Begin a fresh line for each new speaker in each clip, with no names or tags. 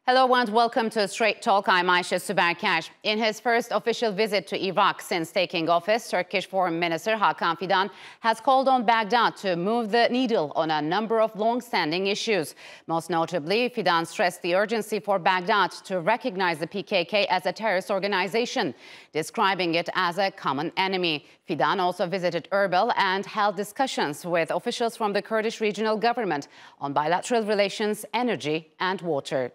Hello and welcome to Straight Talk. I'm Ayşe Süberkaş. In his first official visit to Iraq since taking office, Turkish Foreign Minister Hakan Fidan has called on Baghdad to move the needle on a number of long-standing issues. Most notably, Fidan stressed the urgency for Baghdad to recognize the PKK as a terrorist organization, describing it as a common enemy. Fidan also visited Erbil and held discussions with officials from the Kurdish regional government on bilateral relations, energy and water.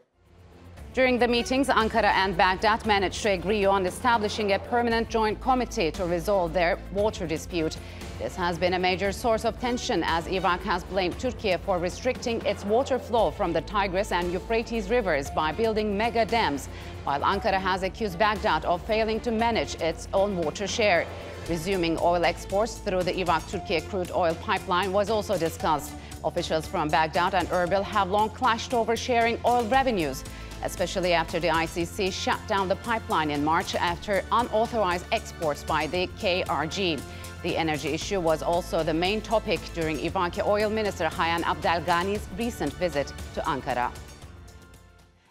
During the meetings, Ankara and Baghdad managed to agree on establishing a permanent joint committee to resolve their water dispute. This has been a major source of tension as Iraq has blamed Turkiye for restricting its water flow from the Tigris and Euphrates rivers by building mega dams, while Ankara has accused Baghdad of failing to manage its own water share. Resuming oil exports through the Iraq-Türkiye crude oil pipeline was also discussed. Officials from Baghdad and Erbil have long clashed over sharing oil revenues, especially after the ICC shut down the pipeline in March after unauthorized exports by the KRG. The energy issue was also the main topic during Iraqi Oil Minister Hayan Abdel-Ghani's recent visit to Ankara.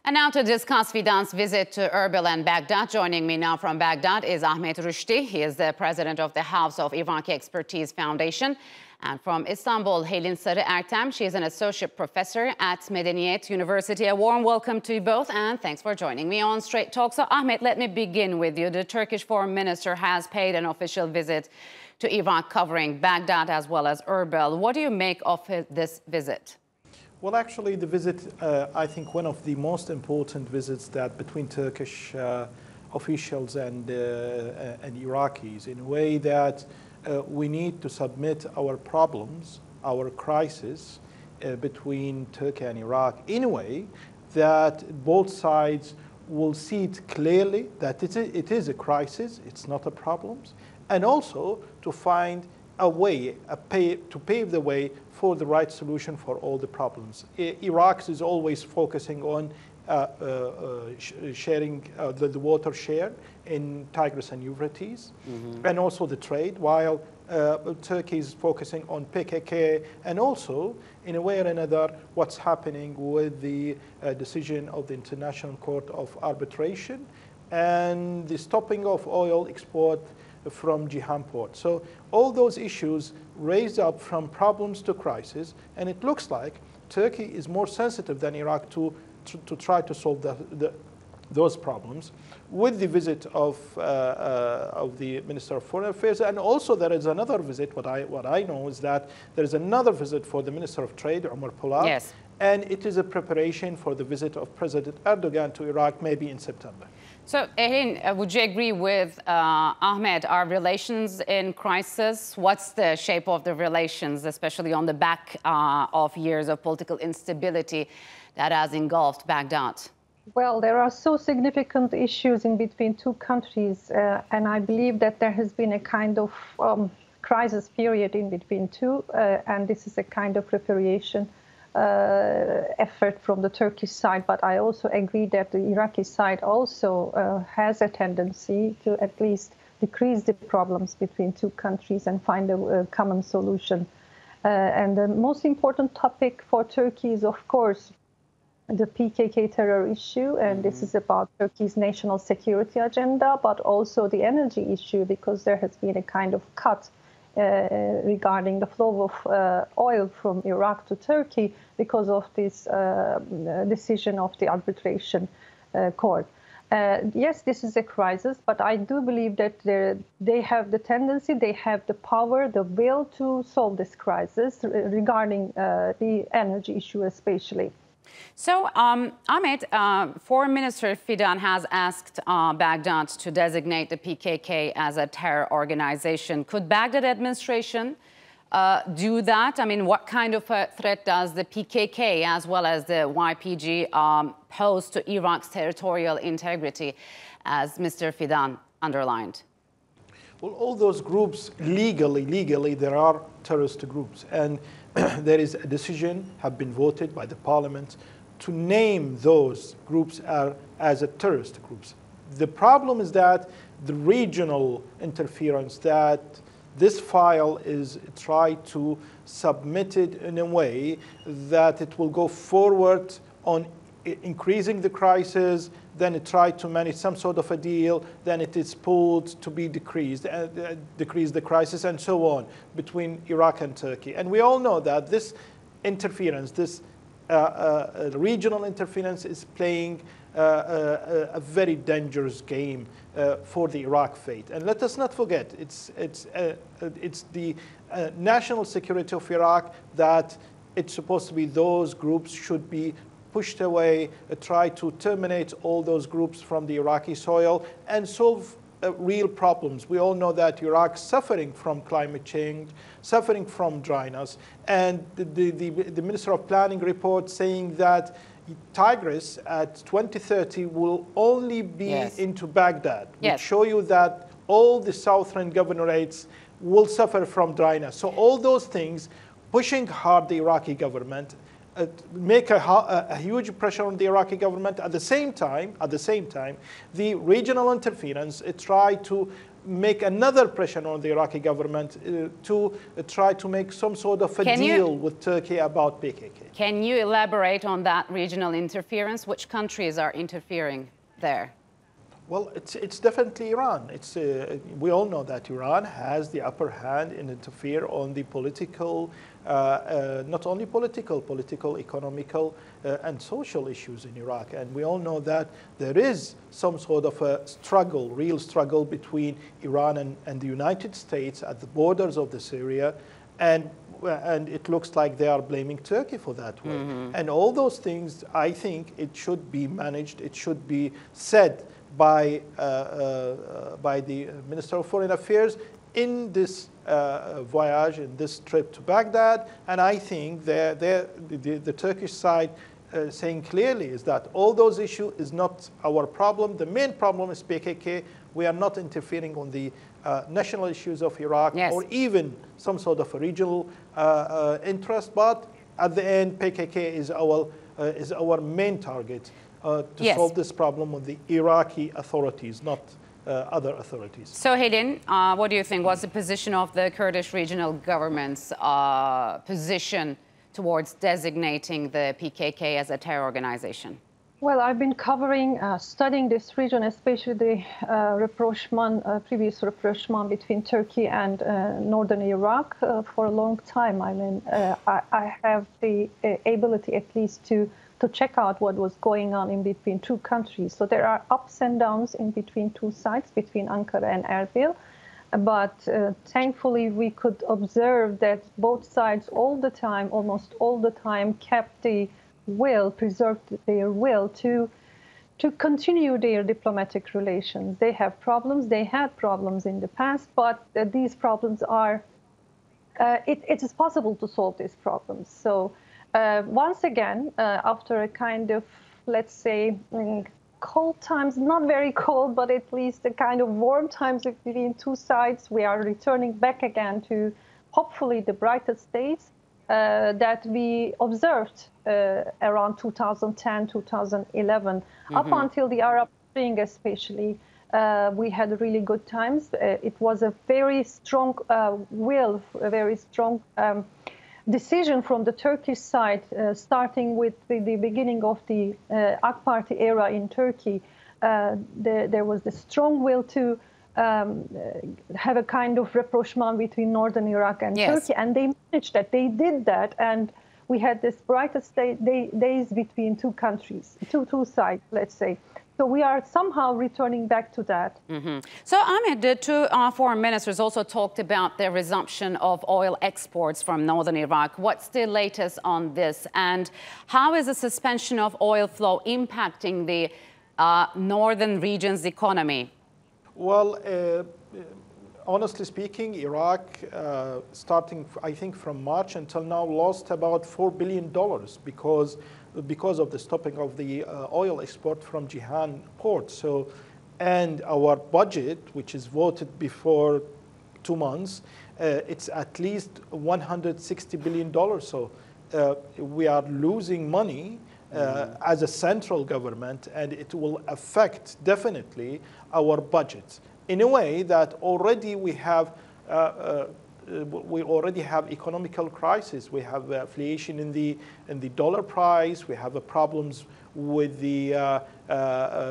And now to discuss Fidan's visit to Erbil and Baghdad. Joining me now from Baghdad is Ahmed Rashidi. He is the president of the House of Iraqi Expertise Foundation. And from Istanbul, Helin Sarı Ertem. She is an associate professor at Medeniyet University. A warm welcome to you both, and thanks for joining me on Straight Talk. So, Ahmed, let me begin with you. The Turkish foreign minister has paid an official visit to Iraq, covering Baghdad as well as Erbil. What do you make of this visit?
Well, actually, the visit, I think one of the most important visits that between Turkish officials and Iraqis, in a way that we need to submit our problems, our crisis between Turkey and Iraq in a way that both sides will see it clearly that it is a crisis, it's not a problem, and also to find a way, to pave the way for the right solution for all the problems. Iraq is always focusing on sharing the water share in Tigris and Euphrates, and also the trade, while Turkey is focusing on PKK, and also, in a way or another, what's happening with the decision of the International Court of Arbitration and the stopping of oil export from Jihan port. So all those issues raised up from problems to crisis, and it looks like Turkey is more sensitive than Iraq to try to solve those problems with the visit of the Minister of Foreign Affairs. And also there is another visit. What I know is that there is another visit for the Minister of Trade, Umar Polat.
Yes.
And it is a preparation for the visit of President Erdogan to Iraq, maybe in September.
So, Helin, would you agree with Ahmed? Are relations in crisis? What's the shape of the relations, especially on the back of years of political instability that has engulfed Baghdad?
Well, there are so significant issues in between two countries, and I believe that there has been a kind of crisis period in between two, and this is a kind of reparation effort from the Turkish side. But I also agree that the Iraqi side also has a tendency to at least decrease the problems between two countries and find a common solution. And the most important topic for Turkey is, of course, the PKK terror issue, and this is about Turkey's national security agenda, but also the energy issue, because there has been a kind of cut regarding the flow of oil from Iraq to Turkey because of this decision of the arbitration court. Yes, this is a crisis, but I do believe that they have the tendency, they have the power, the will to solve this crisis regarding the energy issue especially.
So, Ahmed, Foreign Minister Fidan has asked Baghdad to designate the PKK as a terror organization. Could Baghdad administration do that? I mean, what kind of a threat does the PKK as well as the YPG pose to Iraq's territorial integrity, as Mr. Fidan underlined?
Well, all those groups, legally, there are terrorist groups. And there is a decision, have been voted by the parliament, to name those groups as a terrorist groups. The problem is that the regional interference, that this file is tried to submit it in a way that it will go forward on increasing the crisis, then it tried to manage some sort of a deal, then it is pulled to be decreased, decrease the crisis, and so on between Iraq and Turkey. And we all know that this interference, this regional interference is playing a very dangerous game for the Iraq fate. And let us not forget, it's the national security of Iraq that it's supposed to be those groups should be pushed away, try to terminate all those groups from the Iraqi soil and solve real problems. We all know that Iraq is suffering from climate change, suffering from dryness, and the Minister of Planning report saying that Tigris at 2030 will only be into Baghdad, which show you that all the southern governorates will suffer from dryness. So all those things pushing hard the Iraqi government, make a huge pressure on the Iraqi government. At the same time, the regional interference try to make another pressure on the Iraqi government to try to make some sort of a deal with Turkey about PKK.
Can you elaborate on that regional interference? Which countries are interfering there?
Well, it's definitely Iran. We all know that Iran has the upper hand and interfere on the political, not only political, economical, and social issues in Iraq. And we all know that there is some sort of a struggle, real struggle between Iran and the United States at the borders of the Syria. And it looks like they are blaming Turkey for that way. And all those things, I think it should be managed, it should be said by the Minister of Foreign Affairs in this voyage, in this trip to Baghdad. And I think the Turkish side saying clearly is that all those issues is not our problem. The main problem is PKK. We are not interfering on the national issues of Iraq or even some sort of a regional interest. But at the end, PKK is our main target. To solve this problem with the Iraqi authorities, not other authorities.
So, Hayan, what do you think? What's the position of the Kurdish regional government's position towards designating the PKK as a terror organization?
Well, I've been covering, studying this region, especially the previous rapprochement between Turkey and northern Iraq for a long time. I mean, I have the ability at least to check out what was going on in between two countries. So there are ups and downs in between two sides, between Ankara and Erbil. But thankfully, we could observe that both sides all the time, almost all the time, kept the will, preserved their will to continue their diplomatic relations. They have problems. They had problems in the past, but these problems are, it is possible to solve these problems. So once again, after a kind of, let's say, cold times, not very cold, but at least a kind of warm times between two sides, we are returning back again to hopefully the brightest days that we observed around 2010, 2011, up until the Arab Spring especially. We had really good times. It was a very strong will, a very strong decision from the Turkish side, starting with the beginning of the AK Party era in Turkey. There was the strong will to have a kind of rapprochement between northern Iraq and Turkey, and they managed that. They did that, and we had this brightest days between two countries, two sides, let's say. So we are somehow returning back to that.
So, Ahmed, the two foreign ministers also talked about the resumption of oil exports from northern Iraq. What's the latest on this? And how is the suspension of oil flow impacting the northern region's economy? Well,
honestly speaking, Iraq, starting, I think, from March until now, lost about $4 billion because of the stopping of the oil export from Jihan port. So, and our budget, which is voted before 2 months, it's at least $160 billion. So we are losing money as a central government, and it will affect definitely our budget in a way that already we have we already have economical crisis. We have inflation in the dollar price. We have problems with the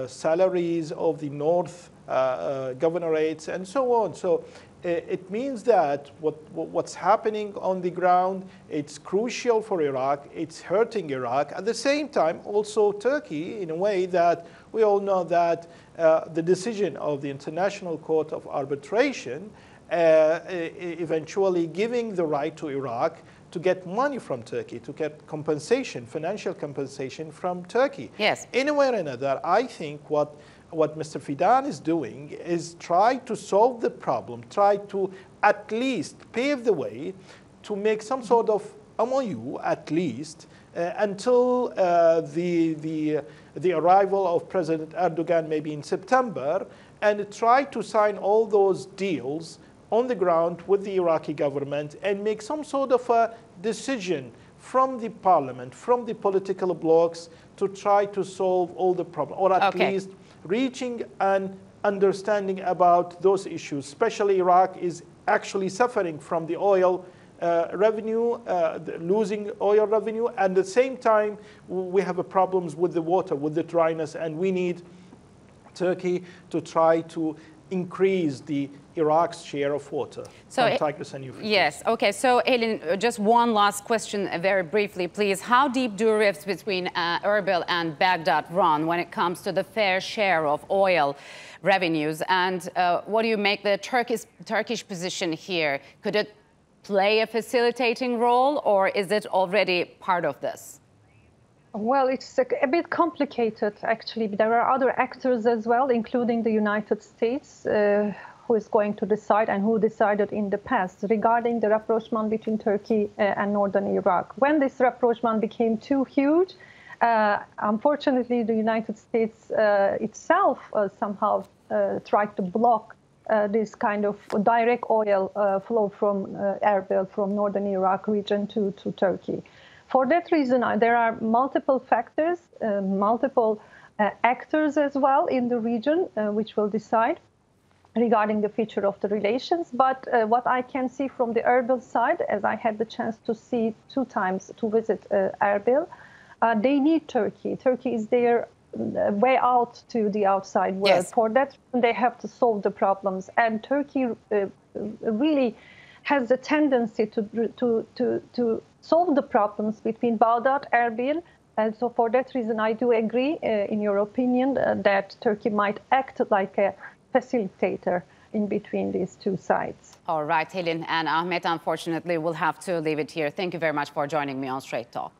salaries of the North governorates and so on. So it means that what's happening on the ground, it's crucial for Iraq, it's hurting Iraq. At the same time, also Turkey, in a way that we all know that the decision of the International Court of Arbitration eventually giving the right to Iraq to get money from Turkey, to get compensation, financial compensation from Turkey.
Yes.
In a way or another, I think what Mr. Fidan is doing is try to solve the problem, try to at least pave the way to make some sort of MOU at least until the arrival of President Erdogan maybe in September, and try to sign all those deals on the ground with the Iraqi government and make some sort of a decision from the parliament, from the political blocs to try to solve all the problems, or at least reaching an understanding about those issues. Especially Iraq is actually suffering from the oil revenue, losing oil revenue. And at the same time, we have problems with the water, with the dryness, and we need Turkey to try to increase the Iraq's share of water from Tigris and Euphrates.
Yes, okay. So, Helen, just one last question very briefly, please. How deep do rifts between Erbil and Baghdad run when it comes to the fair share of oil revenues? And what do you make the Turkish position here? Could it play a facilitating role, or is it already part of this?
Well, it's a bit complicated, actually. There are other actors as well, including the United States, who is going to decide and who decided in the past regarding the rapprochement between Turkey and northern Iraq. When this rapprochement became too huge, unfortunately, the United States itself somehow tried to block this kind of direct oil flow from Erbil, from northern Iraq region to Turkey. For that reason, there are multiple factors, multiple actors as well in the region, which will decide regarding the future of the relations. But what I can see from the Erbil side, as I had the chance to see 2 times to visit Erbil, they need Turkey. Turkey is their way out to the outside world.
Yes.
For that, they have to solve the problems. And Turkey really has the tendency to solve the problems between Baghdad, Erbil. And so for that reason, I do agree, in your opinion, that Turkey might act like a facilitator in between these 2 sides.
All right, Helen and Ahmed, unfortunately, we'll have to leave it here. Thank you very much for joining me on Straight Talk.